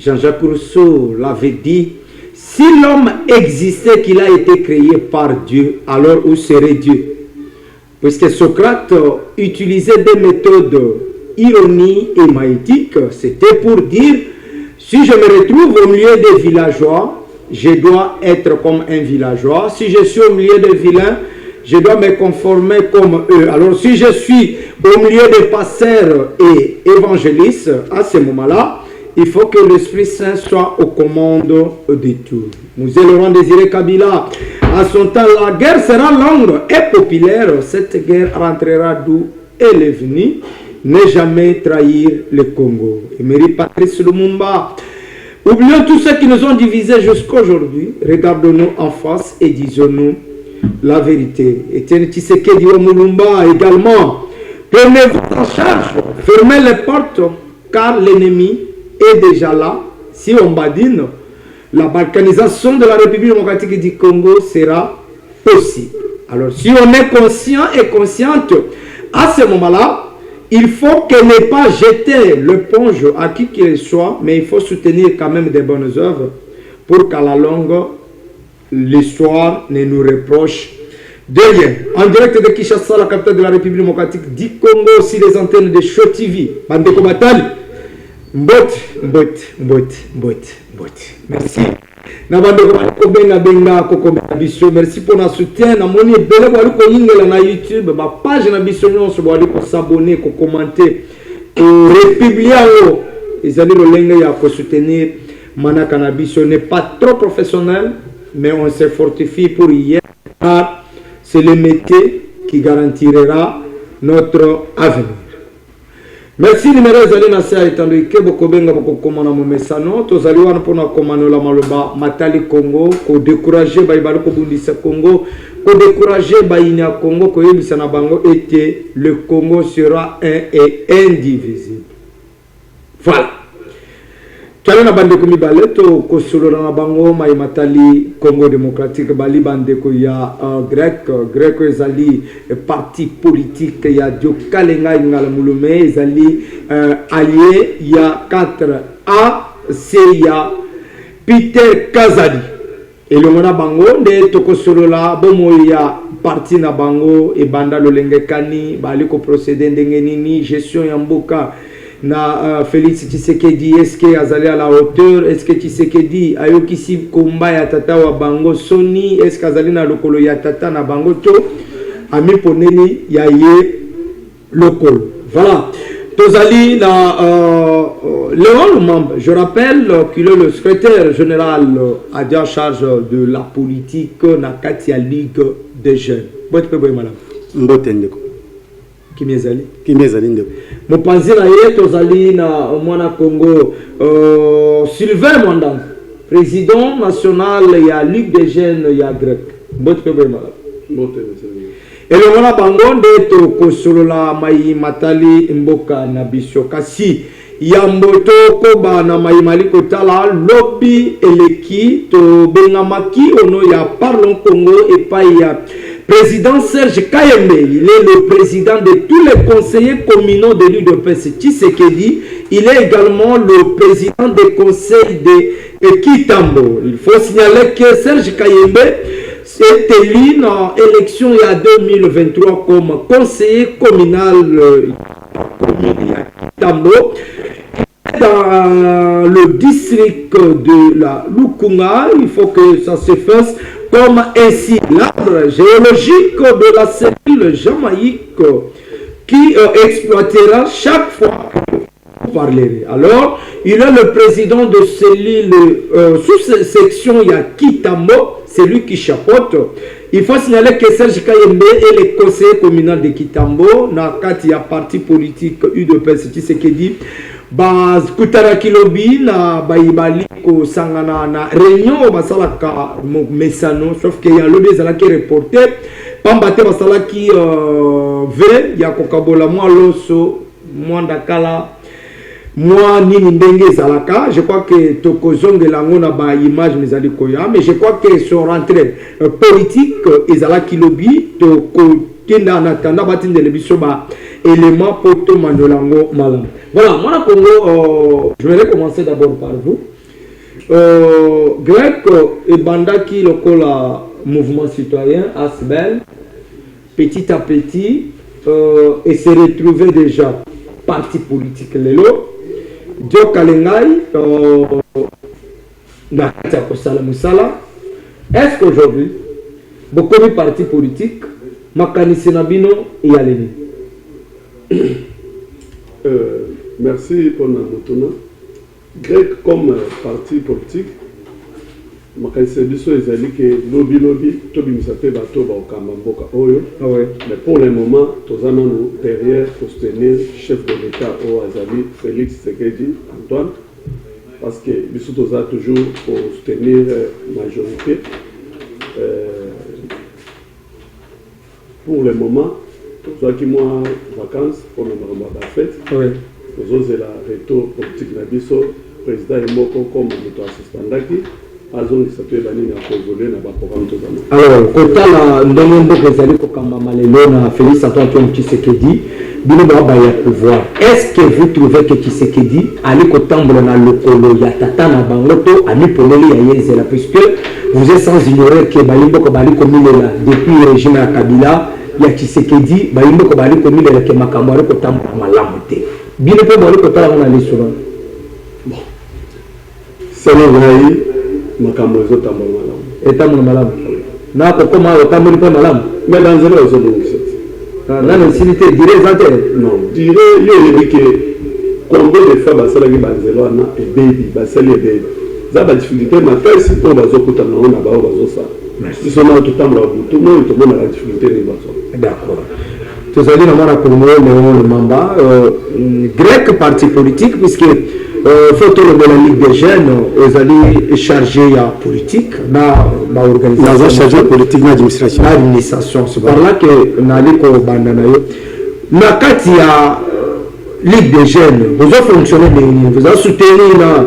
Jean-Jacques Rousseau l'avait dit, si l'homme existait, qu'il a été créé par Dieu, alors où serait Dieu? Puisque Socrate utilisait des méthodes ironiques et maïtiques, c'était pour dire, si je me retrouve au milieu des villageois, je dois être comme un villageois. Si je suis au milieu des vilains, je dois me conformer comme eux. Alors si je suis au milieu des pasteurs et évangélistes, à ce moment-là, il faut que l'Esprit Saint soit aux commandes de tout. Nous Laurent Désiré Kabila, à son temps, la guerre sera longue et populaire. Cette guerre rentrera d'où elle est venue. Ne jamais trahir le Congo. Emery Patrice Lumumba. Oublions tous ceux qui nous ont divisés jusqu'à aujourd'hui. Regardons-nous en face et disons-nous la vérité. Etienne Tshisekedi Lumumba également. Prenez-vous en charge. Fermez les portes car l'ennemi est déjà là. Si on badine, la balkanisation de la République démocratique du Congo sera possible. Alors si on est conscient et consciente, à ce moment-là, il faut qu'elle n'ait pas jeté l'éponge à qui qu'il soit, mais il faut soutenir quand même des bonnes œuvres pour qu'à la longue, l'histoire ne nous reproche de rien. En direct de Kinshasa, la capitale de la République démocratique du Congo, aussi les antennes de Show TV. Bandeko Batali. Mbot. Merci. Merci pour notre soutien. Na YouTube, ma page na biso nyonso boali ko s'abonner, ko commenter, ko republier. Ils allaient le lingue ya ko soutenir Manaka na biso n'est pas trop professionnel, mais on se fortifie pour hier. C'est le métier qui garantira notre avenir. Merci numéro zali na sia etando ikebo kobenga boko komona mo mesano to zali wana pona komano la maloba matali Congo ko décourager ba ibalo ko bundisa Congo ko décourager ba inya Congo ko yebisa na bango était le Congo sera un et indivisible. Voilà. Tala na bande ko mibale to ko solo na bango mai matali Congo démocratique bali bande ko ya grec ezali parti politique ya dio kalenga ngala mulume ezali allié ya 4A C ya Peter Kazadi et le mona bango de to ko solo la bomo ya parti na bango e banda lolenge kani bali ko procéder ndenge nini gestion ya mboka na Félix Tshisekedi, est-ce que azali à la hauteur? Est-ce que Tshisekedi ayokisi komba ya tata wa bango soni? Est-ce que azali na lokolo ya tata na bango to ami poneli ya ye lokolo? Voilà. Tozali na Léon Lumumba, je rappelle qu'il est le secrétaire général en charge de la politique na Katia Ligue des jeunes. Bote pe boy madame. Mbotendeko. Kimezali ndeko. Mopanzi na ye tozali na mwana Congo Sylvain Mwanda, président national ya Ligue des jeunes ya grec. Bote pe boy madame. Et le mwana bango nde to kosolola mai matali mboka na biso kasi ya mboto koba na mai mali kotala lobby eleki to bengamaki ono ya Parlons Congo et pas ya président Serge Kayembe. Il est le président de tous les conseillers communaux de l'UDPS Tshisekedi. Il est également le président des conseils de Kitambo. Il faut signaler que Serge Kayembe s'est élu dans l'élection il y a 2023 comme conseiller communal Kitambo dans le district de la Lukunga. Il faut que ça se fasse comme ainsi l'arbre géologique de la cellule jamaïque qui exploitera chaque fois que vous parlerez. Alors, il est le président de cellule sous-section Kitambo, c'est lui qui chapeaute. Il faut signaler que Serge Kayembe est le conseiller communal de Kitambo, na kati ya parti politique UDPS Tshisekedi. Ba kutaraki lobby na baibali ko sangana na réunion basalaka mesano sauf que ya lobby zalaki reporté pambate basalaki ve ya kokabola mwa loso mwanda kala mwa nini ndenge zalaka. Je crois que tokozonge lango na ba image mezali koya, mais je crois que son rentrée politique ezalaki lobby to kenda en attendant batindele biso ba élément poto mandolango malam. Voilà, moi Congo, je vais commencer d'abord par vous. Grec et Bandaki lokola mouvement citoyen Asbel petit à petit et se retrouver déjà parti politique lelo Dio Kalengai na Kosala Musala. Est-ce qu'aujourd'hui beaucoup de partis politiques makanisi na bino yaleni? Merci pour notre tournoi. Grec comme parti politique, makanisi biso ezali que lobby to bimisate bato ba okamba mboka oyo. Mais pour le moment tozana nous derrière pour soutenir chef de l'État au Azali Félix Tshisekedi Antoine parce que biso toza toujours pour soutenir majorité. Pour le moment, toi qui moi vacances pour le moment de la fête, nous avons la retour politique nabiso président et moi comme notre assistant azon s'appelle bani na convoler na ba programme tozana. Alors kotala ndongo kezali ko kamba malelo na Félix Antoine Tshisekedi bino ba ya pouvoir. Est-ce que vous trouvez que Tshisekedi ali ko tambola na lokolo ya tata na bangoto ami poleli ya yezela puisque vous êtes sans ignorer que Bayimbo Kobali Komilela, depuis le régime à Kabila, il y a Tshisekedi, Bayimbo Kobali Komilela qui est Makamwari Kotam Malamote. Bien le peuple de Kotam on a les souvent. Bon. C'est le vrai, Makamwari Kotam Malamote. Et Tam Malam. N'a pas comment Kotam Malam. Mais dans un autre monde, dans la cité, direz non, direz, il y a dit que combien de femmes Basalagi Banzelona et baby, Basali et baby. Ça va difficulté ma si on va zokuta na on ba bazosa si sona tout temps la tout le monde la difficulté des bazo. D'accord. Tous allez dans la commune le Mamba grec parti politique puisque photo de la Ligue des jeunes aux allés chargé à politique na organisation chargé politique na administration c'est par là que na ali ko bandana yo na kati ya Ligue des jeunes vous avez fonctionné vous avez soutenu la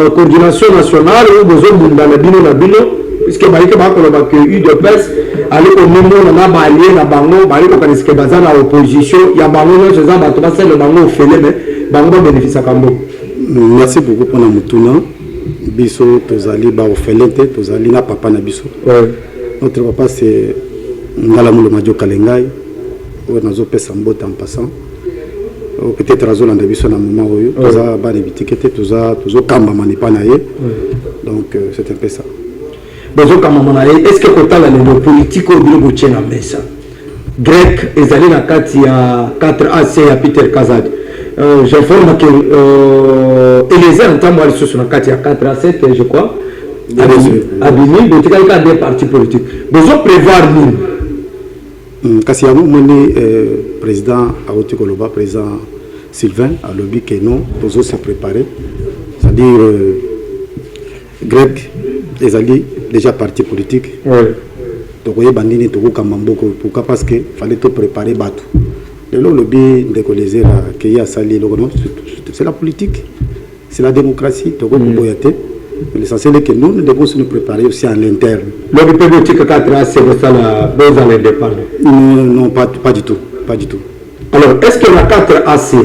coordination nationale ou besoin de bino na bino puisque baike ba ko ba que UDPS ali ko memo na ba allié na bango ba ko kaniske bazana opposition ya bango no zeza ba to ba sele bango ofele mais bango ba bénéfice kambo. Merci beaucoup pour notre tournant biso tozali ba ofelente tozali na papa na biso. Notre papa c'est Ngalamulo Madio Kalengai ou nazo pesa mbota en passant. Peut-être razolanda biso na moment oyo toza ba bitikete toza kamba manipa na ye donc c'est un peu ça bozo kamba na ye. Est-ce que kotala le politique au bilo bochena mesa grec ezali na kati ya 4AC ya Peter Kazadi j'informe que Eliezer Ntambo ali soso na kati ya 4A7 je crois abini botikali ka des partis politiques bozo prévoir nini kasi yango moni président Awoti Koloba président Sylvain a lobby que non pour se préparer c'est-à-dire grec les alliés déjà parti politique donc il y a bandini to kamamboko pourquoi parce que fallait tout préparer bateau le lobby de coller là que y a sali c'est la politique c'est la démocratie to ko boyate l'essentiel est que nous devons nous préparer aussi à l'interne. Le politique 4A c'est ça la base à l'indépendance. Non, pas du tout, pas du tout. Alors, est-ce que la 4AC,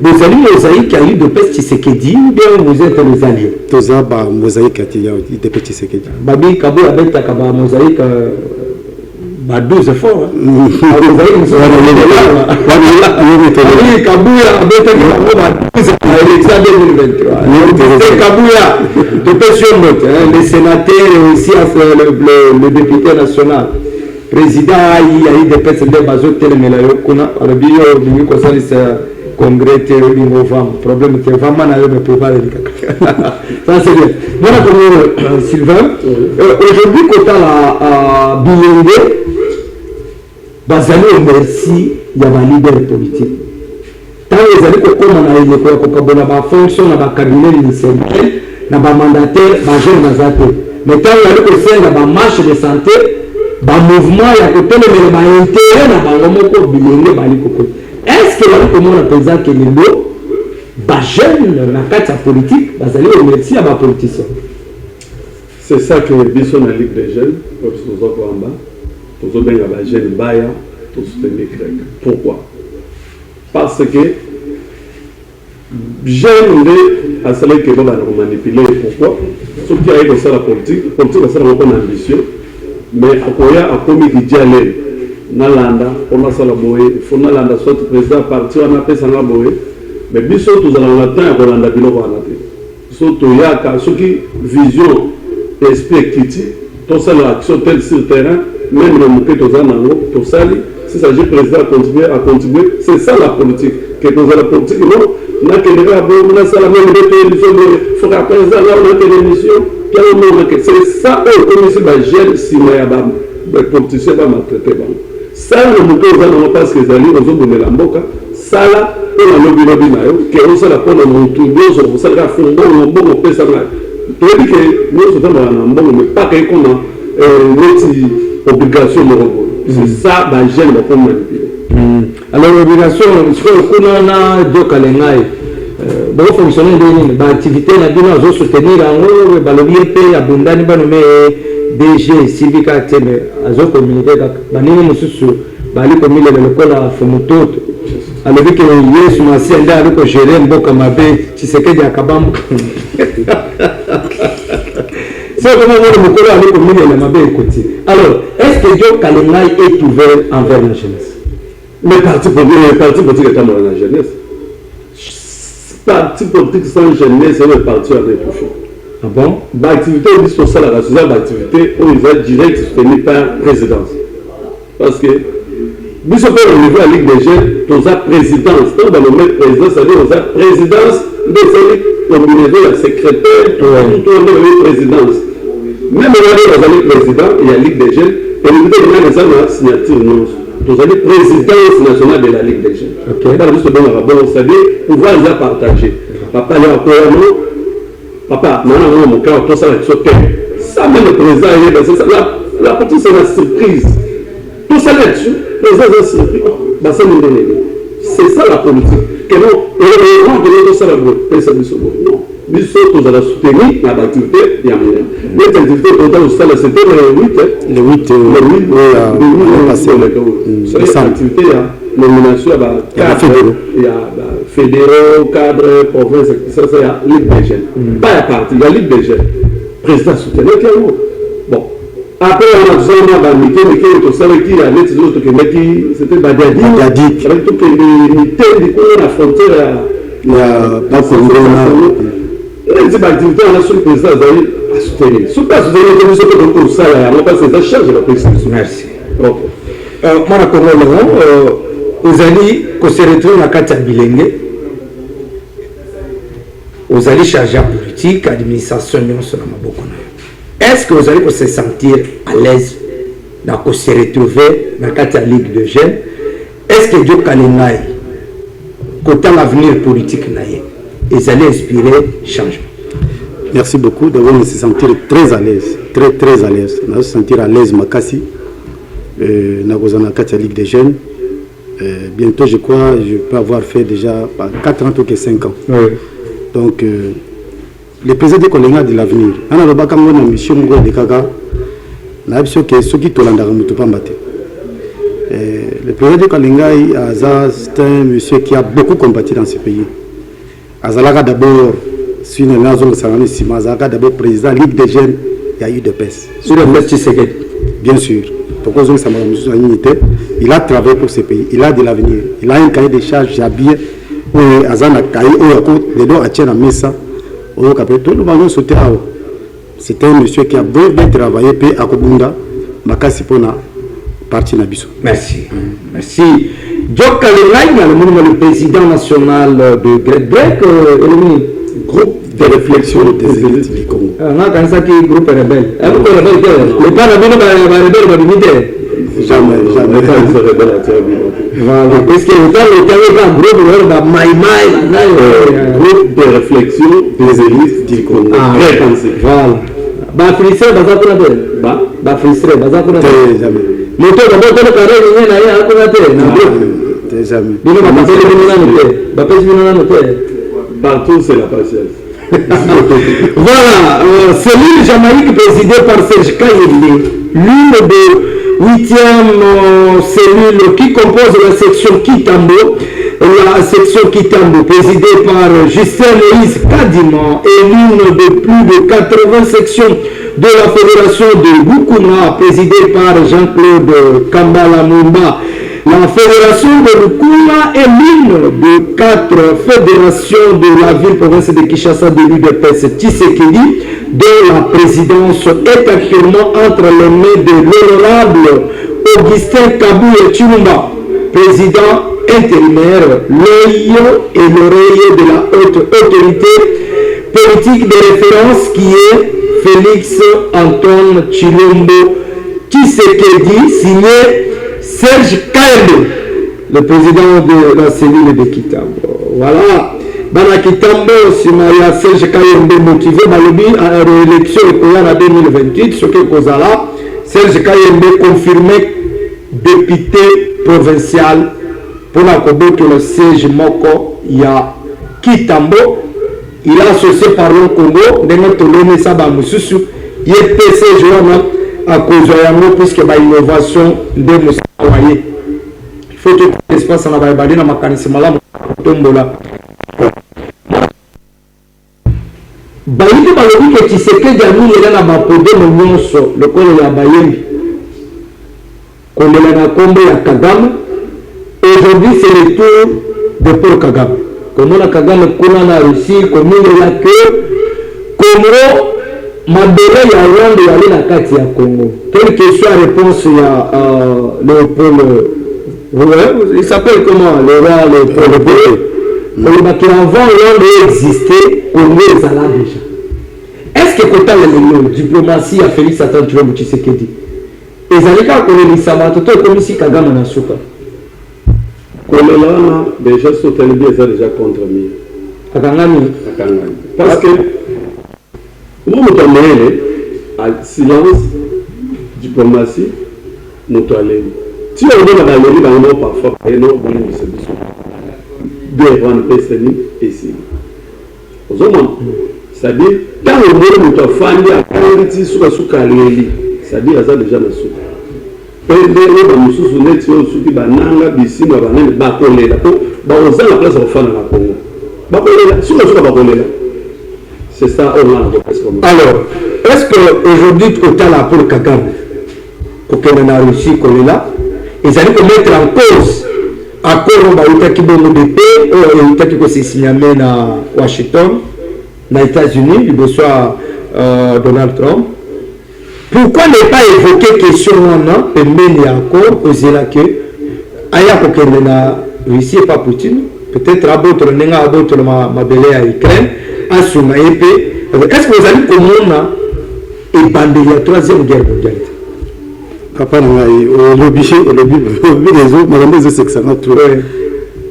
vous avez mosaïque qui a eu de peste Tshisekedi ou bien vous êtes les alliés? Tous les mosaïque qui a eu de peste Tshisekedi. Babi Kabo a bête à mosaïque 12 fois. Les sénateurs et aussi le député national. Président, il y a eu des personnes de Bazo Telemelayo, a le bio du Conseil congrès novembre. Problème, c'est vraiment à me préparer. Ça, c'est bien. Voilà comme Sylvain. Aujourd'hui, quand on a Bilenge, bazali merci ya ba leader politique. Tant les alliés comme on a eu ko kabona ba fonction na ba cabinet ministériel na ba mandataire ba jeune nazate. Mais tant les alliés ko senga ba marche de santé ba mouvement ya ko telemela ba intérêt na ba ngomoko Bilenge bali ko. Est-ce que là comment on appelle ça que les mots ba jeune na kati ya politique bazali merci ya ba politicien. C'est ça que biso na Ligue des jeunes comme nous avons en bas. Pour les jeunes baya pour soutenir grec. Pourquoi? Parce que j'aime à cela que va manipuler. Pourquoi? Ce qui arrive dans la politique, c'est une ambition, mais à commis qui dialogue. Nalanda, on a ça la boue, faut nalanda soit président parti, on a fait ça la boue, mais biso tous allons l'attendre pour l'anda bilo pour l'anda. Surtout il y a ceux qui vision, esprit critique, tout ça l'action telle sur le terrain, même le mouquet tous allons tout ça, si ça dit président à contribuer, c'est ça la politique. Que dans la politique, non, on a que les gars, on a ça la même émission, il faut qu'à présent là on a que l'émission, c'est ça, comme ici, bah j'aime si moi les politiciens vont maltraiter. Ça, nous avons parce que les alliés ont donné la mboka. Ça, là, on a lobby que on s'est la pour nous tout deux, on s'est la fondé, on bon fait ça là. Tu dis que nous sommes dans un bon, mais pas qu'on a une obligation de repos. C'est ça, bah j'aime le pour manipuler. Alors l'obligation, je crois qu'on a deux calendriers. Bon fonctionner de l'activité, on a bien soutenir en haut, balobier paye abondant, pas nommé DG Civica Teme, azo communiqué banini mususu bali komile le kola fomutoto alobi ke Yesu masi anda aliko gérer mboka mabe Tshisekedi akabambu c'est comment on mukolo aliko komile le mabe écoute. Alors est-ce que Dieu Kalengai est ouvert envers la jeunesse? Les partis politiques étant dans la jeunesse. Parti politique sans jeunesse, c'est le parti à l'étouffé. Ah bon? L'activité sociale, la sociale d'activité, on les a direct soutenue par présidence. Parce que, nous sommes au niveau de la Ligue des Jeunes, nous avons présidence. Quand on va nommer président, ça veut dire nous avons présidence, mais c'est combinaison la secrétaire, tout le monde est présidence. Même on a les présidents, il y a la Ligue des Jeunes, et nous avons la signature, nous avons présidence nationale de la Ligue des Jeunes. Ok. Dans le bon, c'est-à-dire pouvoir les partager. Papa, il y a encore un mot. Papa, maintenant, mon cœur, tout ça, ça, même le président, la partie, c'est la surprise. Tout ça là-dessus, le président, c'est la surprise. C'est ça la politique. Que non, et on donne tout ça la politique. Non. Nous sommes tous à la soutenir, dans l'activité, il y a moyen. Notre activité, c'était le 8. C'est l'activité, il y a nomination, il y a fédéraux, cadres, provinces, ça c'est la Ligue des Jeunes. Pas la partie, la Ligue des Jeunes. Président soutenait clairement. Bon. Après, on a tout ça, qui a les autres qui c'était Badiadi. Avec tout que la frontière, il y a pas les activités, on a sur le président à soutenir. Si on pas soutenir, comme ça, comme ça, on va passer à charge de la présidence. Merci. Moi, vous allez se retrouver dans la carte Bilenge. Vous allez charger la politique, l'administration, est-ce que vous allez se sentir à l'aise de se retrouver dans la carte Ligue de Jeunes? Est-ce que Dieu Kalengai, côté l'avenir politique, ils allaient inspirer changement? Merci beaucoup. D'abord, on se sentir très à l'aise, très à l'aise. On se sentir à l'aise, Makassi. Dans la Ligue des Jeunes. Bientôt, je crois, je peux avoir fait déjà 4 ans ou 5 ans. Oui. Donc, le président de Kolenga de l'avenir, on a le mission de Kaka, on a vu que ceux qui sont dans le président de Kolenga, c'est un monsieur qui a beaucoup combattu dans ce pays. Azalaga d'abord, si on a d'abord président de la Ligue des Jeunes, il y a eu de peste. Sur le peste, bien sûr. Il a travaillé pour ce pays, il a de l'avenir, il a un cahier de charges, j'ai habillé, c'est un monsieur qui a bien travaillé à Kobunda, Makasi Pona, parti Nabiso. Merci. Merci. Dieu Kalengai, le président national de Grec, groupe de réflexion des élites du Congo. Groupe rebelle. Le pas rebelle, jamais. Voilà. Parce que le groupe de réflexion des élites du Congo. Voilà. Bah frustré, bah frustré, jamais. Moto d'abord le carré il y a à côté. Jamais. Partout c'est la patience. Voilà, c'est l'île Jamaïque présidée par Serge Kayeli, l'une 8e cellule qui compose la section Kitambo. La section Kitambo, présidée par Justin Moïse Kadima, est l'une de plus de 80 sections de la fédération de Bukuna, présidée par Jean-Claude Kambala Mumba. La fédération de Bukuna est l'une de 4 fédérations de la ville-province de Kinshasa de l'UDPS Tshisekedi, dont la présidence est actuellement entre les mains de l'honorable Augustin Kabouye Chilumba, président intérimaire, l'œil et l'oreille de la haute autorité politique de référence qui est Félix Antoine Chilombo Tshisekedi, signé Serge Kaembe, le président de la cellule de Kitambo. Voilà. Bana Kitambo, si Maria Serge Kaembe motivé, Balobi à l'élection en 2028, ce que Kozala, Serge Kaembe confirmé député provincial pour la Kobo que le siège Moko, il y a Kitambo, il est associé par le Congo, de notre l'ONU Saba Moussousou, il est PC à cause de l'amour, puisque l'innovation de Moussa Hawaii. Il faut que l'espace en Abaïbadi, dans ma mécanisme là, Tombola. Baïdi Balobi que tu sais que Djamou est là dans Podé, le col de la Bayembi. Qu'on est là dans Kombe à Kagame. Aujourd'hui, c'est le tour de Paul Kagame. Comme on a Kagame, qu'on a réussi, comme il est là que Congo, Mabele, il y a Rwanda, il y a la carte à Congo. Quelle que soit la réponse, il y a Léopold. Il s'appelle comment? Le roi Léopold. Mais avant Rwanda existait, Congo est là déjà. Est-ce que quand la diplomatie a Félix Antoine Tshisekedi, et Zalika Koleli Samatoto, comme ici Kagame n'a souka. Kolelana, déjà, Sotelbi est déjà contre lui. Akangami. Parce que, moi, je silence, diplomatie, je si on donne la Valérie, on a parfois un nom de devant le PSN ici. C'est-à-dire, quand on monde est fan, il y a c'est-à-dire, il y a déjà le sou. Pendant que nous sommes nés sur ce qui est bananga, bissi, banane, bakolé, la place de fan à la Congo. Bakolé, sur le bakolé. C'est ça, on a. Alors, est-ce qu'aujourd'hui, tu as la pour Kagame, pour qu'on a réussi, qu'on est là, ils allaient mettre en cause accord qui de paix, qui s'est signé à Washington, aux États-Unis, il reçoit Donald Trump. Pourquoi ne pas évoquer question et même accord aux là que aya kokende na Russie et pas Poutine, peut-être abottre nenga abottre ma belé à Ukraine, asuma épée. Est-ce que vous allez comment et bandé la troisième guerre mondiale? Papa l'obligé les autres mais c'est que ça n'a trop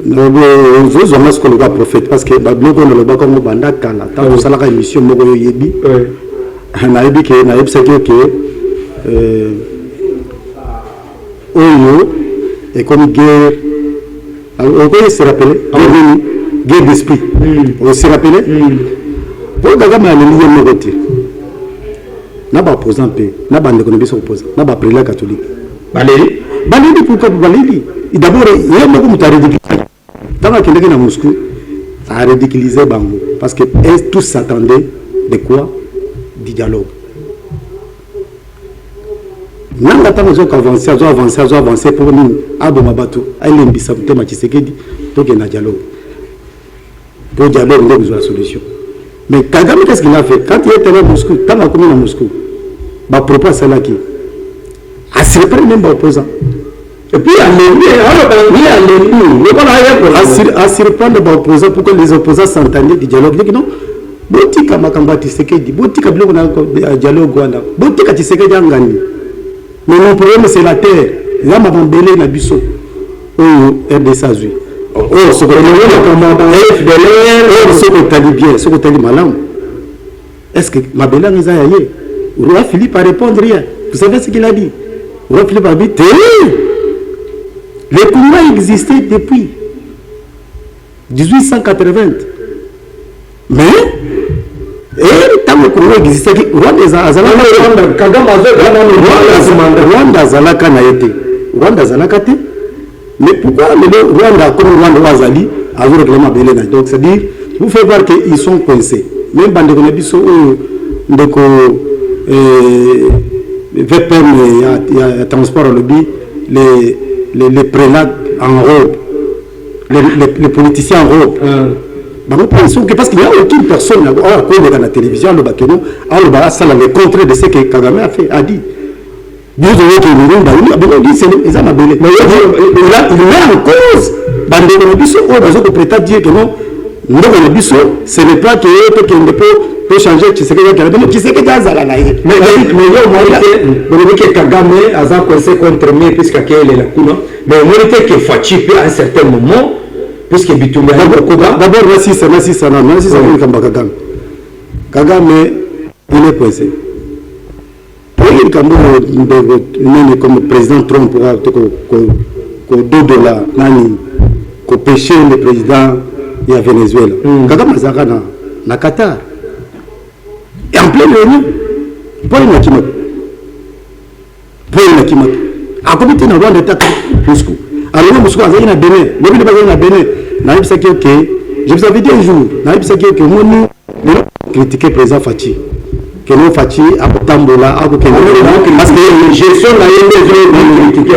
les autres ont ce qu'on va prophète parce que bablo on le ba comme banda kala tant ça la émission moko yebi na yebi que na yebi c'est que oyo et comme guerre on peut se rappeler guerre d'esprit on se rappeler pour Kagame a l'union mokote na ba opposant pe na bande ko biso opposant na ba prélat catholique Valérie pourquoi Valérie d'abord il y a beaucoup de ridiculisé dans la quelqu'un à Moscou a ridiculisé Bango parce que tous s'attendaient de quoi du dialogue nanga tango zo avancer pour nous aboma bato elle mbisa mutema Tshisekedi donc il y a dialogue pour dialogue on a besoin de solution mais Kagame qu'est-ce qu'il a fait quand il était à Moscou quand il a commis à Moscou bah propos c'est là qui a se reprendre même opposant et puis à se reprendre les opposants pour que les opposants s'entendent du dialogue non botika makamba Tshisekedi botika biloko na dialogue wana botika Tshisekedi angani mais mon problème c'est la terre là ma bambelé na biso RDC azui ce que le commandant FDLR ce que talibien ce que tali malam est-ce que ma belle nous a yé roi Philippe a répondu rien vous savez ce qu'il a dit roi Philippe a dit le combat existait depuis 1880 mais et tant que Congo existait, Rwanda azalaka na été. Rwanda azalaka te. Mais pourquoi le Rwanda, comme Rwanda Wazali, a réclamé Belena? Donc c'est-à-dire, vous faites voir qu'ils sont coincés. Même dans les conditions où VPM, il y a transport au lobby, les prélats en robe, les politiciens en robe. Nous pensons que parce qu'il n'y a aucune personne à la télévision, le contraire de ce que Kagame a dit. Il met en cause dire que non, ce n'est pas que peut changer qui c'est que Kagame a coincé contre moi puisque mais on était que Fachi à un certain moment puisque Bitumba d'abord merci ça Kagame il est coincé comme président Trump pour dos de la nani ko pêcher le président de Venezuela. Kagame azaka na Qatar. Et en plein réunion, pour une Kimak. A comité na Rwanda ta Moscou. Alors Moscou azaki na Bénin. Depuis le bazaki na Bénin, na yebisa que je vous avais dit un jour, na yebisa que nous critiquer président Fachi. Que nous Fachi a tambola a ko parce que gestion na critiquer.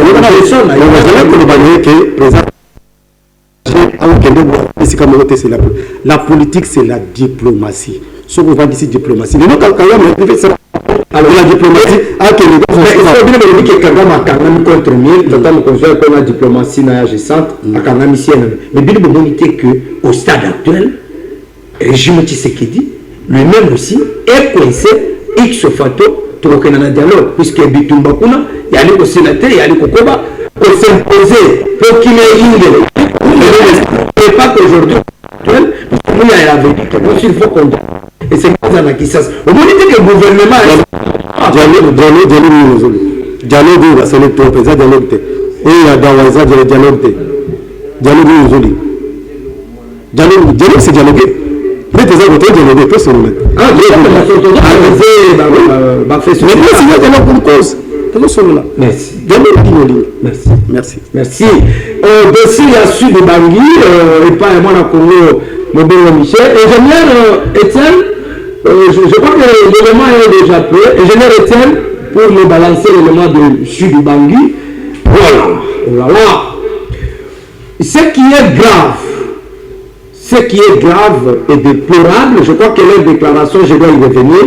La politique, c'est la diplomatie. Ce qu'on va dire, c'est diplomatie. Alors, la diplomatie, contre la diplomatie, mais bien qu'au stade actuel, le régime Tshisekedi, lui-même aussi, est coincé, X facto, pour qu'il y ait un dialogue, puisque Bitumba Kuna, il y a les sénateurs, il y a les Kokoba, pour s'imposer, pour qu'il y ait une. Et pas qu'aujourd'hui, parce que nous, il y a l'avenir, il faut qu'on. Et c'est comme ça qui s'asse. Au moment où le gouvernement. Dialogue, c'est le top, c'est dialogue. Et il y a Dawaza, dialogue. Dialogue, c'est dialoguer. Mais des autres, dialoguer, pas seulement. Ah, merci. Merci. Merci. Dossier à Sud de Bangui, et pas moi la Congo, mon bon Michel. Ingénieur Étienne, je crois que l'élément est déjà prêt. Ingénieur Étienne, pour me balancer l'élément de Sud de Bangui. Voilà. Oh là là. Ce qui est grave et déplorable, je crois que leur déclaration, je dois y revenir.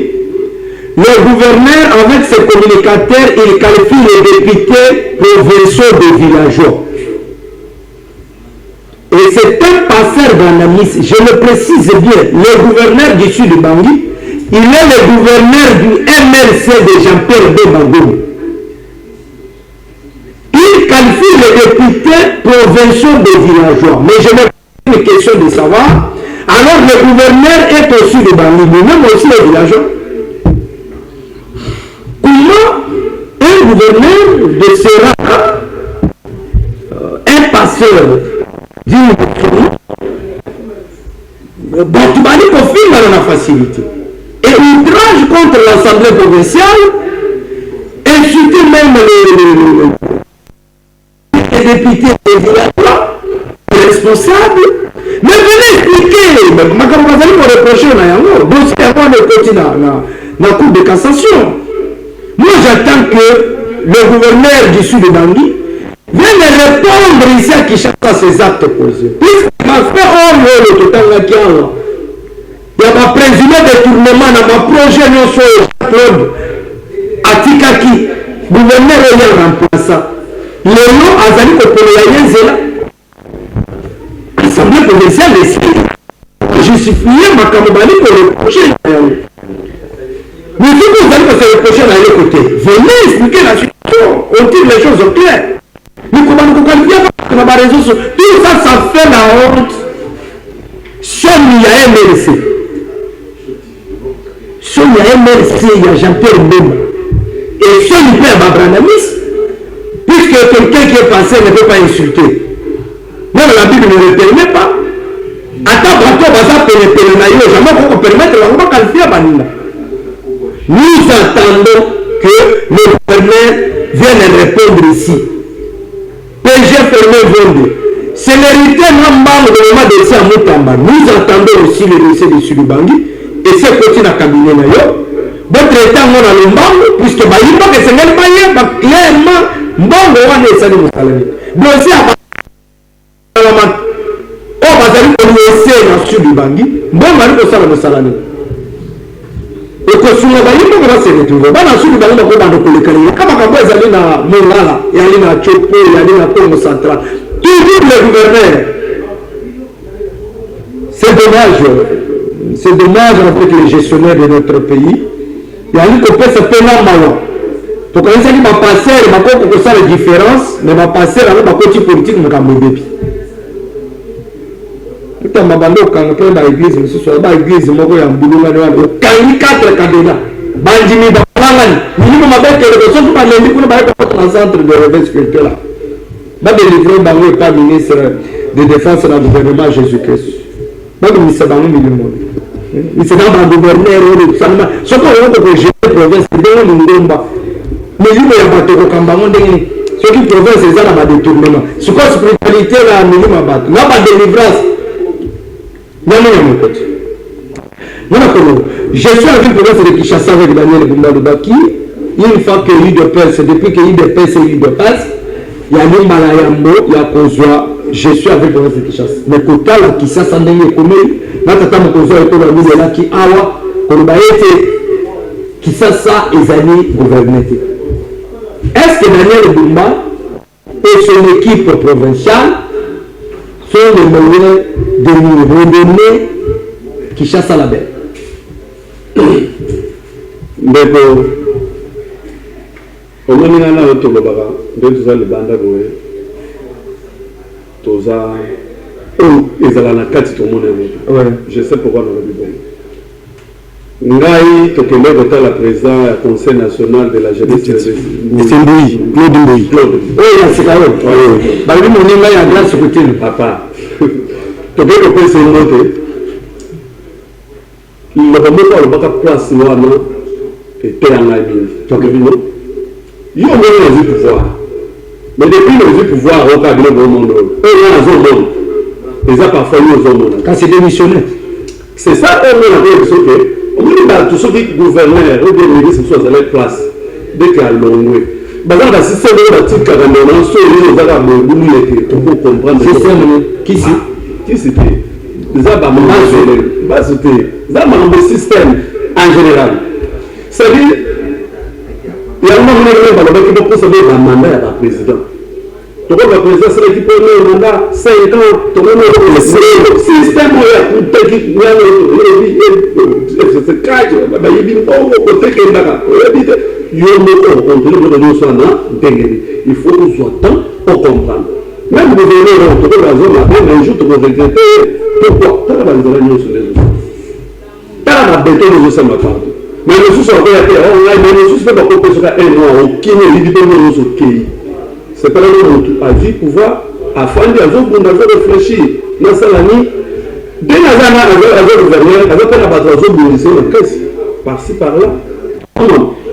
Le gouverneur, avec ses communicateurs, il qualifie les députés provinciaux de villageois. Et c'est un passeur d'analyse, je le précise bien, le gouverneur du Sud de Bangui, il est le gouverneur du MLC de Jean-Pierre Bemba. Il qualifie les députés provinciaux de villageois. Mais je me pose une question de savoir, alors le gouverneur est au Sud de Bangui, lui-même aussi les villageois. Comment un gouverneur sera un passeur d'une tu m'as dit qu'on filme dans la facilité et outrage contre l'Assemblée provinciale, insulter même les députés des villageois, les responsables, mais venez expliquer ma camarade pour reprocher na yango dossier avant de continuer na cour de cassation. Moi, j'attends que le gouverneur du Sud de Bangui vienne répondre ici à Kinshasa ces actes posés. Puisqu'il m'a fait le total là. Il y a ma présumé détournement dans ma projet non Claude Atikaki, gouverneur est remplaçant. Le nom Azali Kopoloya Zela, l'Assemblée provinciale est justifié ma camarade pour le projet. Mais si vous allez se reprocher d'un autre côté, venez expliquer la situation, on tire les choses au clair. Mais comment nous qualifions par les réseaux sociaux, tout ça, ça fait la honte. Seul il y a MLC. Seul il y a MLC, il y a Jean-Pierre Bemba. Et seul il peut y avoir Branamis, puisque quelqu'un qui est passé ne peut pas insulter. Même la Bible ne le permet pas. Attends, bateau, ça peut le permettre, jamais pour permettre, on va qualifier à Banina. Nous attendons que le gouverneur vienne répondre ici. PG fermé Vende. Célérité Nambango de moment de à Moutamba. Nous attendons aussi le dossier de Sulubangi et c'est côté na cabinet na yo. Votre état mon à Lombango puisque Baïba que c'est même pas clairement Mbongo wana esali musalani. Dossier à Parlement. Oh bazali ko dossier na Sulubangi. Mbongo ali ko sala musalani. Et que sur la Baïba ko va se retrouver. Bana Sulubangi ko bando ko le kali. Kama ka boza ali na Mongala, yali na Chopo, yali na Congo Central. Toujours le gouverneur. C'est dommage avec les gestionnaires de notre pays. Il y a une copie qui peut mal. Pour que les gens passent, ils vont faire la différence, mais ils vont passer avec la côté politique, mais comme bébé. Quand je suis dans l'église, je suis dans l'église, je suis dans l'église, 4 candidats. Bandini, Bandani, minimum avec les personnes qui parlent dans le centre de réveil spirituel. Va délivrer le pas ministre de défense dans le gouvernement Jésus-Christ. Va ministre dans le milieu monde. Il s'est dans le gouverneur, ce qu'on a pour gérer la province, c'est dans le monde. Mais il y a des gens qui ont des provinces, c'est dans le détournement. Ce qu'on a spiritualité, là, minimum abattu. Là, la délivrance. Non, non, mon pote. Je suis avec une province de Kinshasa avec Daniel Boumbaloubaki. Une fois que l'UDPS, depuis que l'UDPS et l'UDPS, il y a des malayambo, il y a Kozwa, je suis avec le province de Kinshasa. Mais Kota, la Kinshasa, n'est pas comme Natata Mokozwa et Tola Mouzela qui awa, qu'on va être Kinshasa et Zani gouvernement. Est-ce que Daniel Bumba et son équipe provinciale sont les moyens de nous redonner Kinshasa la belle? Ndeko omoni nana oyo tolobaka nde toza libanda boye toza oyo ezala na kati tomona yango. Je sais pourquoi nalobi boye ngai tokende kotala président ya conseil national de la jeunesse Claude Mboyi oyo yasika oyo balobi moni ngai ya grâce kotini papa toke kopesa yango te loba moko alobaka place wana eteyanga mingi tokebino yo ngoni nazwi pouvoir mais depuis nazwi pouvoir oka bino bomondo oyo nazomona eza parfois yo ozomona kasi démissionnaire c'est ça oyo nakoya biso ke omoni bato soki gouverneur obie ministre so azala place deke alongwe bazala basystème oyo batikaka ndonanso oyo ozaka boebulu ete tokokomprendre kisi te eza basi te eza makambo système en général c'est-à-dire yango monene balobaki bokosa be bamanda ya baprésident tokoba président seleki mpo ne manda 5 ans tomoni système oyo akutaki yalobi bayebi mbongo kotekendaka oyebi te yo moko okontrole biloko nyonso wana ndengeli il faut ozwa temps ocomprendre même gouverneur tokoba azomabe mais un jour tokoregrete pourquoi tala banzela nyonso ndezo tala babeto ezosema partout mais mosusu akoya te ngai mais mosusu mpe bakopesoka un mois okini elibi mpe nyonso okei c'est pas le motu avi pouvoir afandi azobunda azoréfléchir nasala ni nde aza gouverneur aza mpe na bato azobundisa makasi par-ci par-là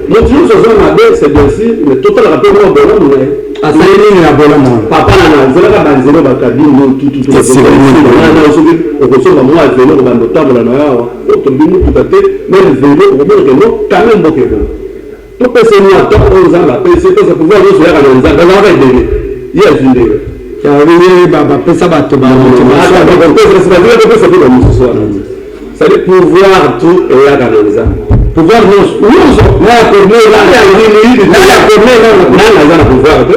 motu nyonso aza mabe c'est bien sûr mais totalaka mpe mwa bolamu na ye asali nini na bolamu papa na nzelaka banzelo bakabino tutusoki okosomba mwa velo kobanda otambola na yawa otobi mutuka te meme velo okomonake no kame mboka ebo topeseni ata oyo nzambe apesi pesa pouvoir nyonso yaka na nzambe azalaka ebele ye azwi ndenge bapesa bato bapesa mpe bamosusu wana c'est-à-dire pouvoir tout eyaka na nzambe pouvoir nyonso naya corneille aza na pouvoir te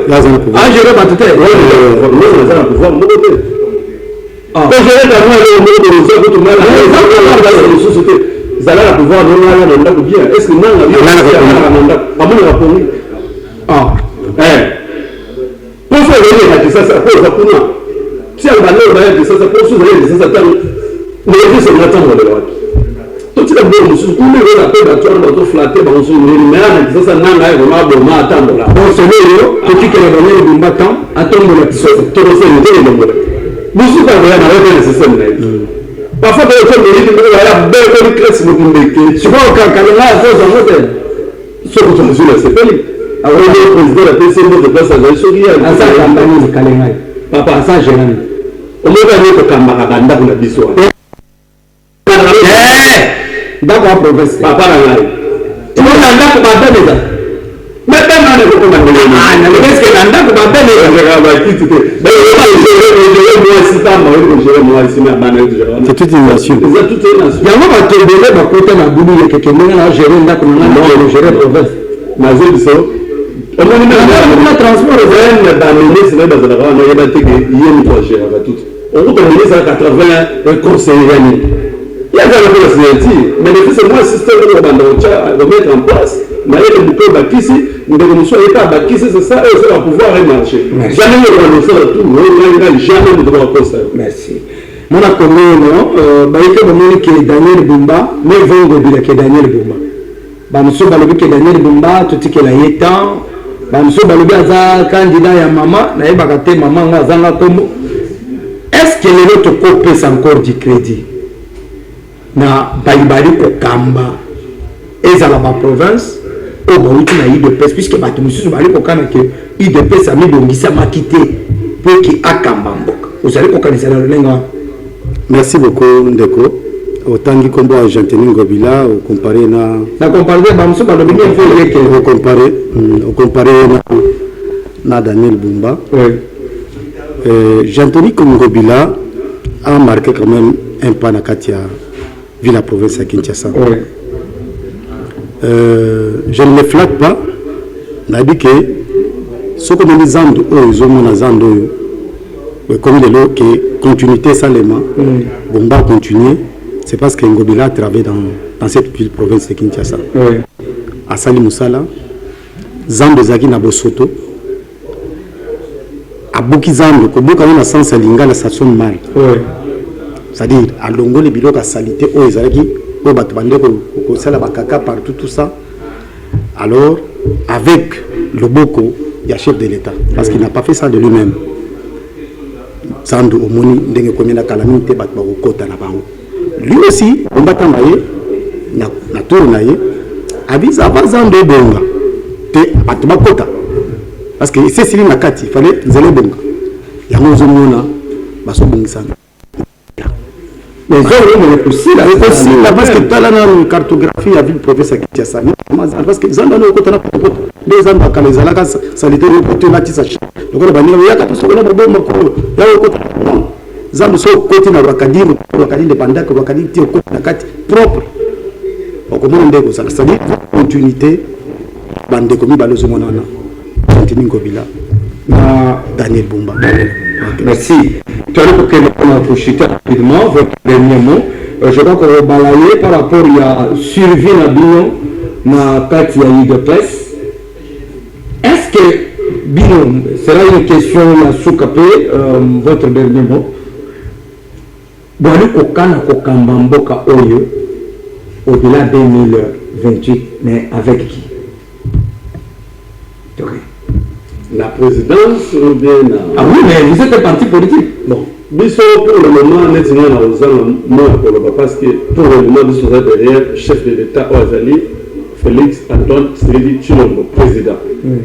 agere bato te aza na pouvoir moko te ogere tango elomoko lisusu te zala na pouvoir nongaa na ndako bien est ce que nanga na ndako amonaka pongi poso ezali na kisasa po eza kuna tianga bandeko baya kisasa poso ezali na kisasa ntango neyebiso natambolela wapi totika biloko mosusu kuna ezala mpe bato wana bazoflate bango mais na kisasa nanga ye vraimen aboma atambola solo oyo totikela bango ebumba temps atombola kisasa tokoseni te elongola mosusu akoya na yote na systeme na ye parfois quand on fait le rythme, il y a bien de crèche motivé. Tu vois quand Kalenga a fait son hôtel. Ce que tu me dis là, c'est pas lui. Alors le président a fait ses mots de place à la souris. À sa campagne de Kalenga. Papa, à sa gérant. On va aller au Camarabanda pour la bisou. D'accord, professeur. Papa n'a pas. Tu vois, on a pas de ça. Mais quand on a pas de ça, qu'est-ce que on a pas de ça? C'est toute une nation. Il y a un peu de temps pour côté na boulot que quelqu'un a géré ndako na gérer province. Na zone so. On a transport dans le ministre de la Zara, on a battu que hier nous gérer tout. On peut ministre à 80 conseillers. Il y a des personnes mais le fait c'est moi système de remettre en place. Mais il y a beaucoup bâtissent, mais ne soyez pas bâtissés, c'est ça, et ça va pouvoir marcher. Jamais nous allons faire tout, jamais nous devons faire ça. Merci. Mon accord, non, Baïka Bomoni qui est Daniel Bumba, mais Vongo Bila qui est Daniel Bumba. Bamuso Balobi qui est Daniel Bumba, tout ce qui est là étant. Bamuso Balobi Aza, candidat ya maman, naïe bagate maman, Azanga Tomo. Est-ce que les autres copies encore du crédit? Na Baïbali Kokamba, et à la province. Oh, bah oui, tu as eu de pèse, puisque bah, tu me suis dit que IDP ça m'a dit ça m'a quitté pour qu'il a Kambambok. Vous savez qu'on connaît ça dans le langue. Merci beaucoup, Ndeko. Autant que combo Argentine Ngobila, au comparé na. Na comparé, bah monsieur, bah le bien fait que. Au comparé na Daniel Bumba. Oui. Jean-Tony Ngobila a marqué quand même un pas na Katia, vu la province à Kinshasa. Oui. Je ne me flatte pas. On a dit que ce qu'on a dit Zando, ils ont Zando, comme de l'eau qui continuité seulement, Bomba continuer, c'est parce que Ngobila travaille dans cette ville province de Kinshasa. Oui. À Sali Moussala, Zando Zaki Nabosoto, à Boki Zando, comme on a sens à Lingala, ça sonne mal. Oui. C'est-à-dire, à Longo, les bureaux à salité, oh, ils ont dit, oh, bah, tu vas dire que c'est la bakaka partout, tout ça. Alors, avec le Boko, il y a chef de l'État, parce qu'il n'a pas fait ça de lui-même. Zando Omoni, Ndenge Komina Kalamite, Batbaro Kota Nabango. Lui aussi, on va t'envoyer, na tournaye, avise avant Zando Bonga, te Batba Kota. Parce que c'est Sili Nakati, il fallait Zele Bonga. Il y a un Zomona, Basso Bongisanga. Mais c'est possible, parce que tu as une cartographie à ville professeur Kinshasa. Parce que Zanda no kota na les Zanda kaleza la casa sanitaire côté là tisa. Donc on va dire ya ka so na bomba ko ya kota. Zanda so côté na wakadiri de bandaka wakadiri ti côté na kati propre. Donc comment on dit ça ça dit continuité bande komi balozo monana. Continue Ngobila. Na Daniel Bumba. Merci. Tu as dit que nous avons chuté rapidement votre dernier mot. Je crois qu'on va balayer par rapport à survie na Bino, na carte de presse. Est-ce que Bino, sera une question à sous-capé, votre dernier mot? Bon, nous avons Kokambamboka Oyo, au-delà de 2028, mais avec qui? La présidence ou bien Ah oui, mais vous êtes un parti politique. Bon. Biso pour le moment, nous sommes parce que pour le moment, nous sommes derrière le chef de l'État Oazali, Félix Antoine Tshisekedi Tshilombo, président.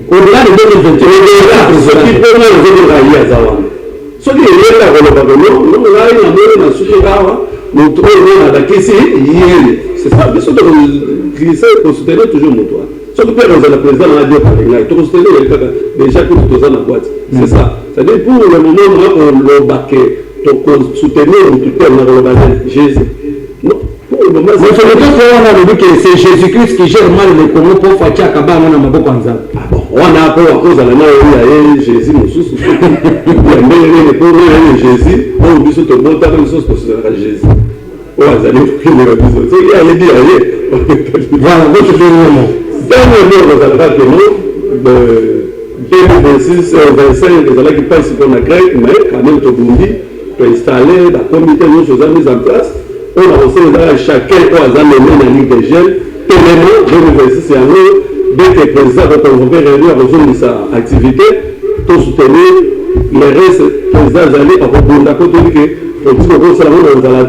Au-delà de 2021, ce qui peut nous aider à Zawan. Ce qui est là, c'est ça, biso de glisser pour soutenir toujours mon toit. Ce que peut la président a dit il faut soutenir déjà que nous sommes dans la boîte. C'est ça. C'est-à-dire pour le moment, on le baquet, pour soutenir Jésus. Non, pour le moment, c'est que c'est Jésus-Christ qui gère mal le Congo pour faire Kababa na maboko anza. On a pour à cause de la Jésus, nous sous. Jésus, on dit que tout le monde a une source pour soutenir Jésus. Voilà, votre dernier mot. De 2026 25, les gens qui participent à la Grèce, mais quand même, tout le monde peut installer la comité de choses mises en place. On a aussi chacun a amené la Ligue des jeunes. Tellement, 2026, et alors, dès que le président va convoquer réunion à rejoindre sa activité, pour soutenir les restes, les présidents allaient à rebondir à côté de que, pour dire que ça va dans la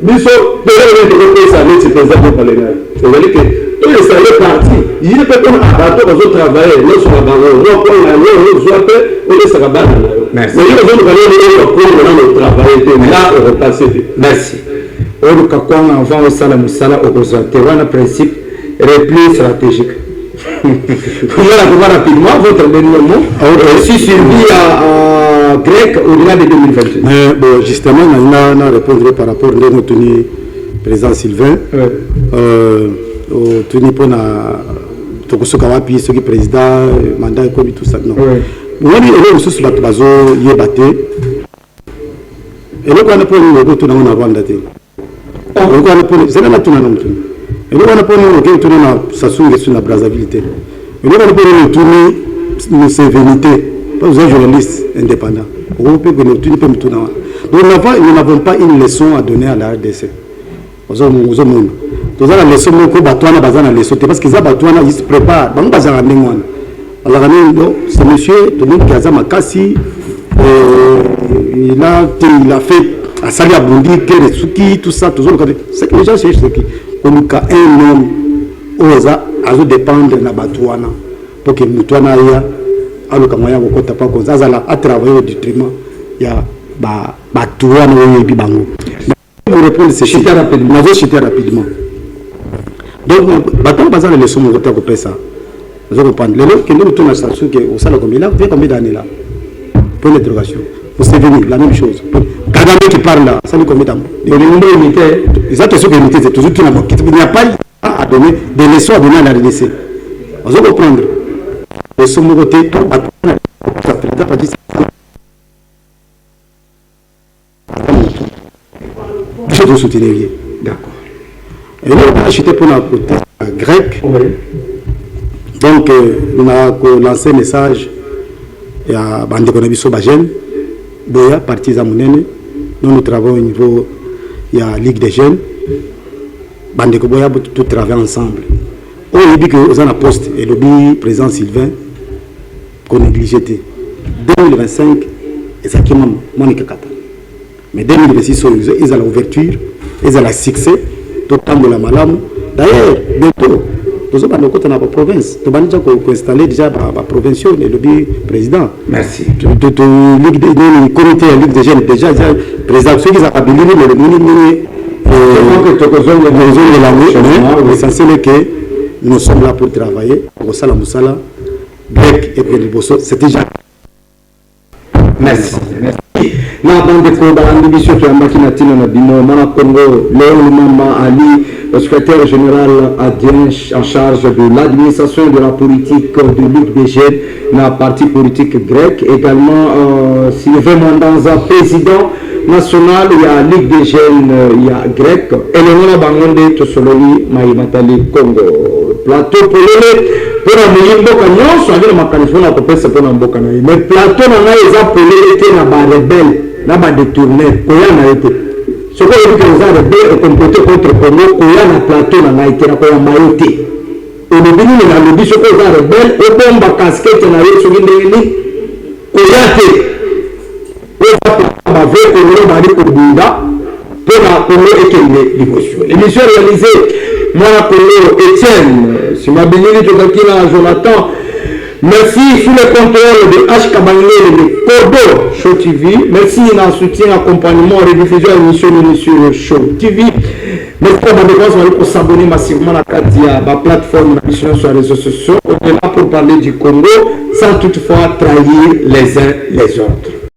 biso ça neti président Kalengai c'est-à-dire que tout les salariés parti il peut pas abato bazo travailler non sur la banque non pour la non soit peu on les sabana mais il faut que les travailler là on repasser merci on ka kwa avant sala musala opposante wana principe repli stratégique comment rapidement votre dernier mot si suivi à grec au-delà de 2021 mais bon justement on a répondre par rapport à notre président Sylvain au tuni pour na tokosoka wapi ce qui président mandat comme tout ça non moi on est sur la bazo yebate et le quand on prend le tout dans Rwanda té on quand on prend c'est là tout na non et le quand on prend le tout na Sassou sur la Brazzaville té et le quand on prend le tout ni sévérité pas vous êtes journaliste indépendant on peut que nous tout peut tout na nous n'avons pas une leçon à donner à la RDC aux hommes tous la leçon que Batouana bazana leçon parce que ça Batouana il se prépare bango bazana ndengwana alors c'est monsieur tout le monde qui a makasi il a fait à Sali Abondi Keresuki tout ça toujours c'est que les gens cherchent qui comme un homme oza azo dépendre na Batouana pour que Batouana ya aloka moya ko kota pa ko zazala à travailler au détriment ya Batouana yebi bango pour répondre c'est chiter rapidement donc bateau bazar les sommes côté ko pesa je comprends les gens qui nous tournent ça sur que au sala comme il a fait combien d'années là pour l'interrogation vous savez la même chose Kagame qui parle là ça lui combien d'années il est limité les autres sont limités c'est toujours tout la banque il n'y a pas à donner des leçons à donner à la RDC vous allez comprendre les sommes côté tout ça pas dit je dois soutenir d'accord. Et là, on a acheté pour la côté grec. Oui. Donc, on a lancé un message à Bandekonabiso Bajen, Boya, partisan Mounene. Nous travaillons au niveau, il y a Ligue des Jeunes. Bandeko Boya, tout travailler ensemble. On a dit que vous avez un poste, et le président Sylvain, qu'on négligeait. 2025, et ça qui m'a Monica Kata. Mais 2026, ils ont l'ouverture, ils ont le succès. Temps de la malam. D'ailleurs, bientôt, nous avons dans la province. Nous avons installé déjà la province, le président. Merci. Le comité de Ligue des jeunes, déjà, président, ceux qui ont habilité l'essentiel est que nous sommes là pour travailler. Au Sala Moussala, Grec et Beliboso, c'est déjà. Merci. Na bande ko balandi biso to ambaki na tino na bino mona Congo Léon Mama Ali le secrétaire général adjoint en charge de l'administration de la politique de Ligue des Jeunes na parti politique grec également Sylvain Mandanza président national il y a Ligue des Jeunes il y a grec et le mona bangonde to sololi maimatali Congo plateau polele pour la mboka nyonso avec makanisi na kopesa pour na mboka na mais plateau na ngai eza polele te na ba rebelle na ba détourner koya na été ce que les gens rebelle comploté contre Congo koya na plateau na ngai te na koya mayote et le bini na le biso ko za rebelle o bomba casquette na yeso ngindeli koya te o ba ve ko no ba di ko bunda pour la Congo ekende l'émotion l'émission réalisée moi Congo Étienne si ma bénédiction Tokakina Jonathan merci sous le contrôle de H Kabangele de Kodo Show TV merci dans le soutien accompagnement rediffusion émission sur Show TV merci à ma défense pour s'abonner massivement à la plateforme sur les réseaux sociaux on est là pour parler du Congo sans toutefois trahir les uns les autres.